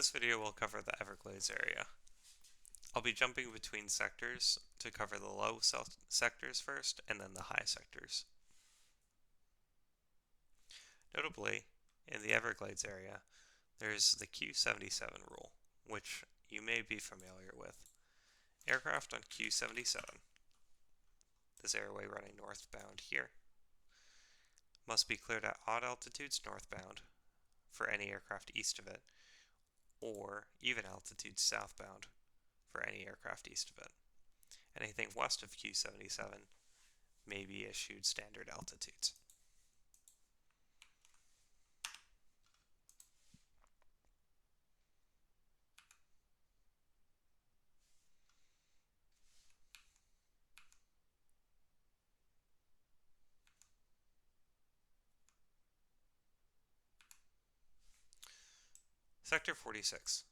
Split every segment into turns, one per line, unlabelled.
This video will cover the Everglades area. I'll be jumping between sectors to cover the low sectors first and then the high sectors. Notably, in the Everglades area, there's the Q77 rule, which you may be familiar with. Aircraft on Q77, this airway running northbound here, must be cleared at odd altitudes northbound for any aircraft east of it, or even altitudes southbound for any aircraft east of it. Anything west of Q77 may be issued standard altitudes. Sector 46,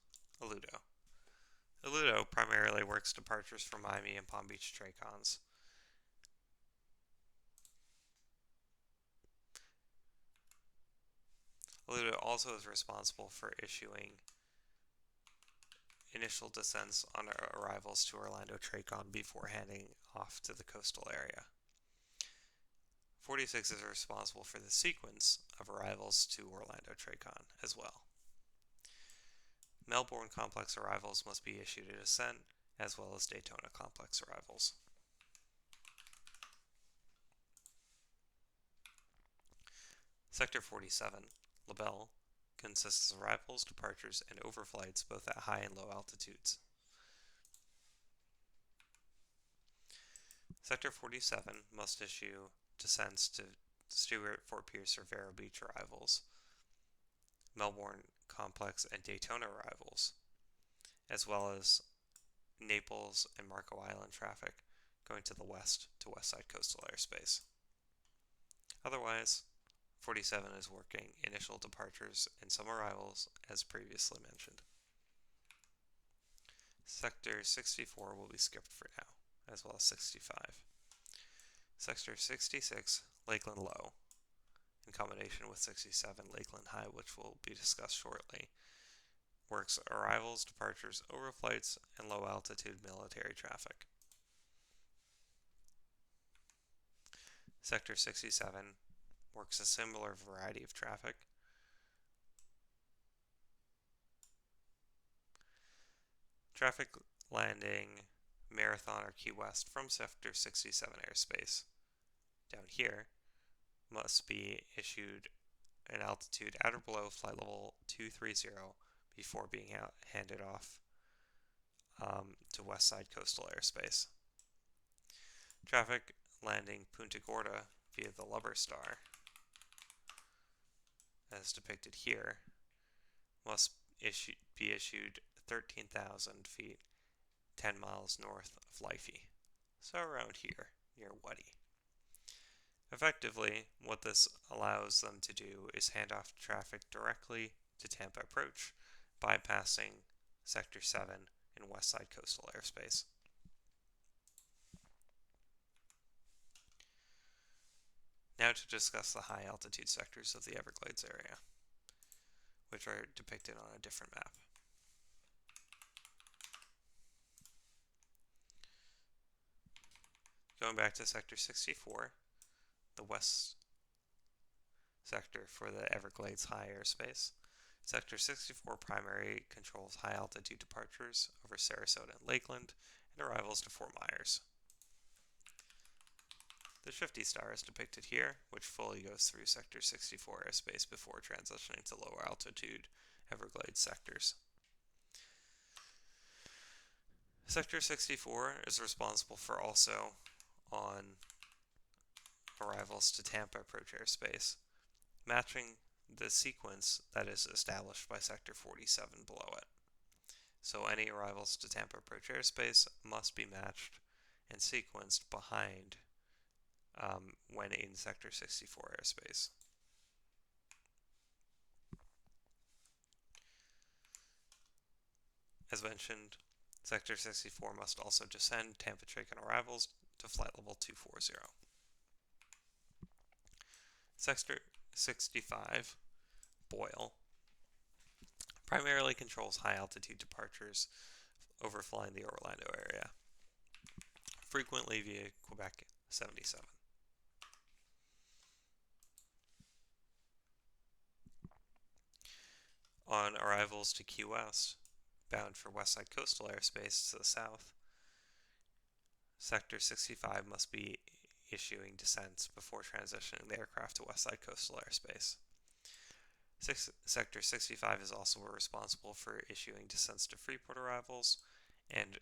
Aludo. Aludo primarily works departures from Miami and Palm Beach TRACONs. Aludo also is responsible for issuing initial descents on arrivals to Orlando TRACON before handing off to the coastal area. 46 is responsible for the sequence of arrivals to Orlando TRACON as well. Melbourne complex arrivals must be issued at ascent, as well as Daytona complex arrivals. Sector 47, LaBelle, consists of arrivals, departures, and overflights both at high and low altitudes. Sector 47 must issue descents to Stewart, Fort Pierce, or Vero Beach arrivals, Melbourne complex and Daytona arrivals, as well as Naples and Marco Island traffic going to the west to west side coastal airspace. Otherwise, 47 is working initial departures and some arrivals as previously mentioned. Sector 64 will be skipped for now, as well as 65. Sector 66, Lakeland Low, in combination with 67, Lakeland High, which will be discussed shortly, works arrivals, departures, overflights, and low altitude military traffic. Sector 67 works a similar variety of traffic. Traffic landing Marathon or Key West from Sector 67 airspace down here must be issued an altitude at or below flight level 230 before being handed off to west side coastal airspace. Traffic landing Punta Gorda via the Lubber Star, as depicted here, must be issued 13,000 feet, 10 miles north of Liffey, so around here, near Waddy. Effectively, what this allows them to do is hand off traffic directly to Tampa approach, bypassing Sector 7 in west side coastal airspace. Now to discuss the high altitude sectors of the Everglades area, which are depicted on a different map. Going back to Sector 64, the west sector for the Everglades high airspace, Sector 64 primary controls high altitude departures over Sarasota and Lakeland and arrivals to Fort Myers. The Shifty Star is depicted here, which fully goes through Sector 64 airspace before transitioning to lower altitude Everglades sectors. Sector 64 is responsible for also on arrivals to Tampa approach airspace, matching the sequence that is established by Sector 47 below it. So any arrivals to Tampa approach airspace must be matched and sequenced behind when in Sector 64 airspace. As mentioned, Sector 64 must also descend Tampa TRACON arrivals to flight level 240. Sector 65, Boyle, primarily controls high altitude departures overflying the Orlando area, frequently via Quebec 77. On arrivals to Key West, bound for Westside coastal airspace to the south, Sector 65 must be issuing descents before transitioning the aircraft to Westside coastal airspace. Sector 65 is also responsible for issuing descents to Freeport arrivals and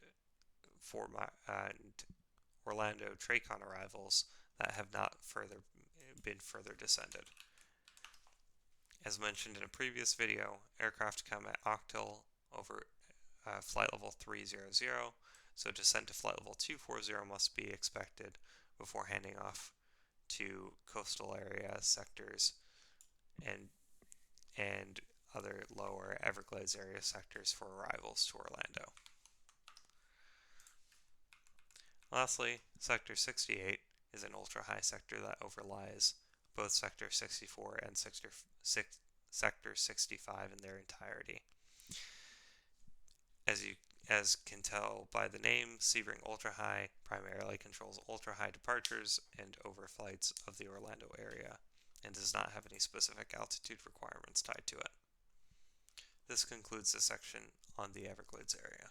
for Orlando TRACON arrivals that have not been further descended. As mentioned in a previous video, aircraft come at octal over flight level 300, so descent to flight level 240 must be expected before handing off to coastal area sectors and other lower Everglades area sectors for arrivals to Orlando. Lastly, Sector 68 is an ultra-high sector that overlies both Sector 64 and Sector 65 in their entirety. As can tell by the name, Sebring Ultra High primarily controls ultra-high departures and overflights of the Orlando area, and does not have any specific altitude requirements tied to it. This concludes the section on the Everglades area.